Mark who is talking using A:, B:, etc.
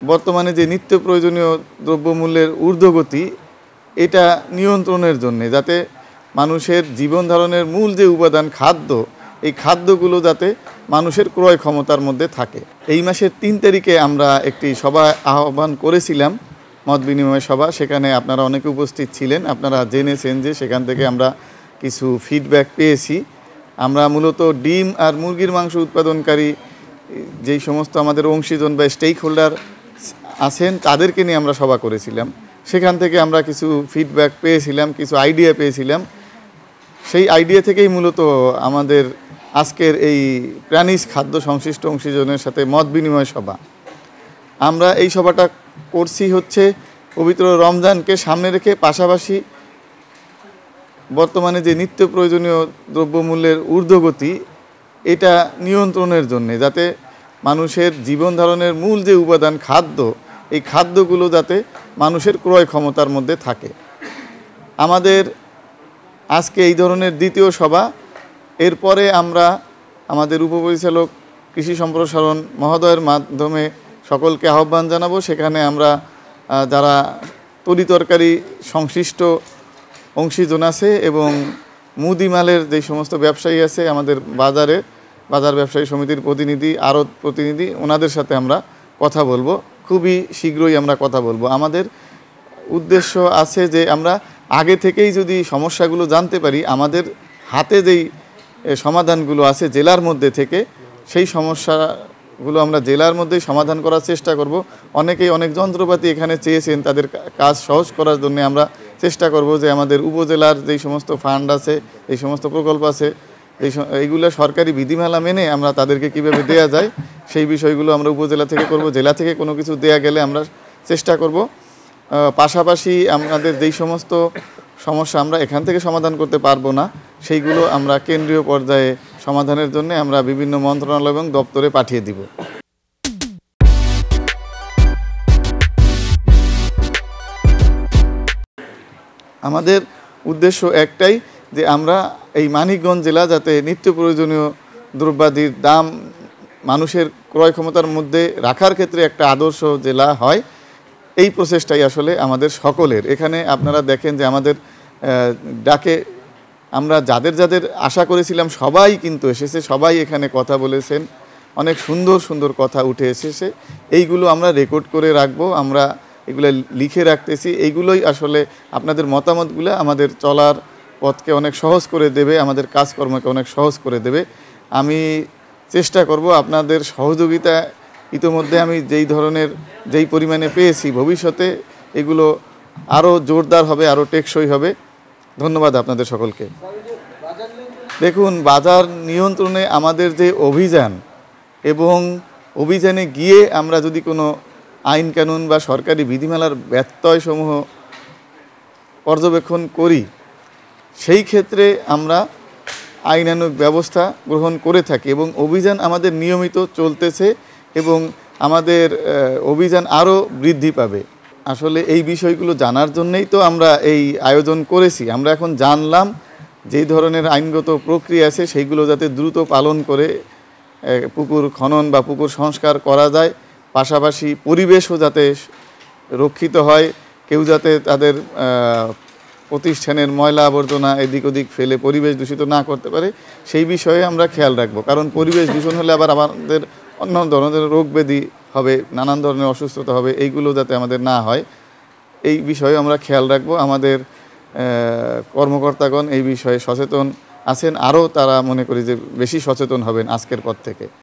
A: বর্তমানে যে নিত্য প্রয়োজনীয় দ্রব্যমূল্যের ঊর্ধ্বগতি এটা নিয়ন্ত্রণের জন্য যাতে মানুষের জীবন ধারণের মূল যে উপাদান খাদ্য এই খাদ্যগুলো যাতে মানুষের ক্রয় ক্ষমতার মধ্যে থাকে। এই মাসের ৩ তারিখে আমরা একটি সভা আহ্বান করেছিলাম, মত বিনিময় সভা। সেখানে আপনারা অনেকে উপস্থিত ছিলেন। আপনারা জেনেছেন যে সেখান থেকে আমরা কিছু ফিডব্যাক পেয়েছি। আমরা মূলত ডিম আর মুরগির মাংস উৎপাদনকারী যেই সমস্ত আমাদের অংশীজন বা স্টেক হোল্ডার আছেন তাদেরকে নিয়ে আমরা সভা করেছিলাম। সেখান থেকে আমরা কিছু ফিডব্যাক পেয়েছিলাম, কিছু আইডিয়া পেয়েছিলাম। সেই আইডিয়া থেকেই মূলত আমাদের আজকের এই প্রাণীজ খাদ্য সংশ্লিষ্ট অংশীজনের সাথে মত বিনিময় সভা। আমরা এই সভাটা করছি হচ্ছে পবিত্র রমজানকে সামনে রেখে, পাশাপাশি বর্তমানে যে নিত্য প্রয়োজনীয় দ্রব্যমূল্যের ঊর্ধ্বগতি এটা নিয়ন্ত্রণের জন্য যাতে মানুষের জীবন ধারণের মূল যে উপাদান খাদ্য এই খাদ্যগুলো যাতে মানুষের ক্রয় ক্ষমতার মধ্যে থাকে। আমাদের আজকে এই ধরনের দ্বিতীয় সভা। এরপরে আমরা আমাদের উপপরিচালক কৃষি সম্প্রসারণ মহোদয়ের মাধ্যমে সকলকে আহ্বান জানাবো। সেখানে আমরা যারা তরিতরকারি সংশ্লিষ্ট অংশীজন আছে এবং মুদিমালের যে সমস্ত ব্যবসায়ী আছে, আমাদের বাজার ব্যবসায়ী সমিতির প্রতিনিধি, আড়ত প্রতিনিধি, ওনাদের সাথে আমরা কথা বলবো। খুবই শীঘ্রই আমরা কথা বলবো। আমাদের উদ্দেশ্য আছে যে আমরা আগে থেকেই যদি সমস্যাগুলো জানতে পারি, আমাদের হাতে যেই সমাধানগুলো আছে জেলার মধ্যে থেকে, সেই সমস্যাগুলো আমরা জেলার মধ্যেই সমাধান করার চেষ্টা করব। অনেকেই অনেক যন্ত্রপাতি এখানে চেয়েছেন, তাদের কাজ সহজ করার জন্য আমরা চেষ্টা করব যে আমাদের উপজেলার যেই সমস্ত ফান্ড আছে, এই সমস্ত প্রকল্প আছে, এইগুলো সরকারি বিধিমালা মেনে আমরা তাদেরকে কিভাবে দেয়া যায় সেই বিষয়গুলো আমরা উপজেলা থেকে করব। জেলা থেকে কোনো কিছু দেয়া গেলে আমরা চেষ্টা করব। পাশাপাশি আমাদের যেই সমস্ত সমস্যা আমরা এখান থেকে সমাধান করতে পারবো না, সেইগুলো আমরা কেন্দ্রীয় পর্যায়ে সমাধানের জন্য আমরা বিভিন্ন মন্ত্রণালয় এবং দপ্তরে পাঠিয়ে দিব। আমাদের উদ্দেশ্য একটাই যে আমরা এই মানিকগঞ্জ জেলা যাতে নিত্য প্রয়োজনীয় দ্রব্যাদির দাম মানুষের ক্রয় ক্ষমতার মধ্যে রাখার ক্ষেত্রে একটা আদর্শ জেলা হয়, এই প্রচেষ্টাই আসলে আমাদের সকলের। এখানে আপনারা দেখেন যে আমাদের ডাকে আমরা যাদের আশা করেছিলাম সবাই কিন্তু এসেছে, সবাই এখানে কথা বলেছেন, অনেক সুন্দর সুন্দর কথা উঠে এসেছে। এইগুলো আমরা রেকর্ড করে রাখবো, আমরা এগুলো লিখে রাখতেছি। এইগুলোই আসলে আপনাদের মতামতগুলো আমাদের চলার পথকে অনেক সহজ করে দেবে, আমাদের কাজকর্মকে অনেক সহজ করে দেবে। আমি চেষ্টা করব আপনাদের সহযোগিতা। ইতিমধ্যে আমি যেই পরিমাণে পেয়েছি, ভবিষ্যতে এগুলো আরও জোরদার হবে, আরও টেকসই হবে। ধন্যবাদ আপনাদের সকলকে। দেখুন, বাজার নিয়ন্ত্রণে আমাদের যে অভিযান, এবং অভিযানে গিয়ে আমরা যদি কোনো আইন কানুন বা সরকারি বিধিমালার ব্যত্যয়সমূহ পর্যবেক্ষণ করি, সেই ক্ষেত্রে আমরা আইনানুগ ব্যবস্থা গ্রহণ করে থাকি এবং অভিযান আমাদের নিয়মিত চলতেছে এবং আমাদের অভিযান আরও বৃদ্ধি পাবে। আসলে এই বিষয়গুলো জানার জন্যই তো আমরা এই আয়োজন করেছি। আমরা এখন জানলাম যেই ধরনের আইনগত প্রক্রিয়া আছে সেইগুলো যাতে দ্রুত পালন করে পুকুর খনন বা পুকুর সংস্কার করা যায়, পাশাপাশি পরিবেশও যাতে রক্ষিত হয়, কেউ যাতে তাদের প্রতিষ্ঠানের ময়লা আবর্জনা এদিক ওদিক ফেলে পরিবেশ দূষিত না করতে পারে, সেই বিষয়ে আমরা খেয়াল রাখবো। কারণ পরিবেশ দূষণ হলে আবার আমাদের অন্য ধরনের রোগ ব্যাধি হবে, নানান ধরনের অসুস্থতা হবে, এইগুলো যাতে আমাদের না হয় এই বিষয়ে আমরা খেয়াল রাখবো। আমাদের কর্মকর্তাগণ এই বিষয়ে সচেতন আছেন, আরও তারা মনে করি যে বেশি সচেতন হবেন আজকের পর থেকে।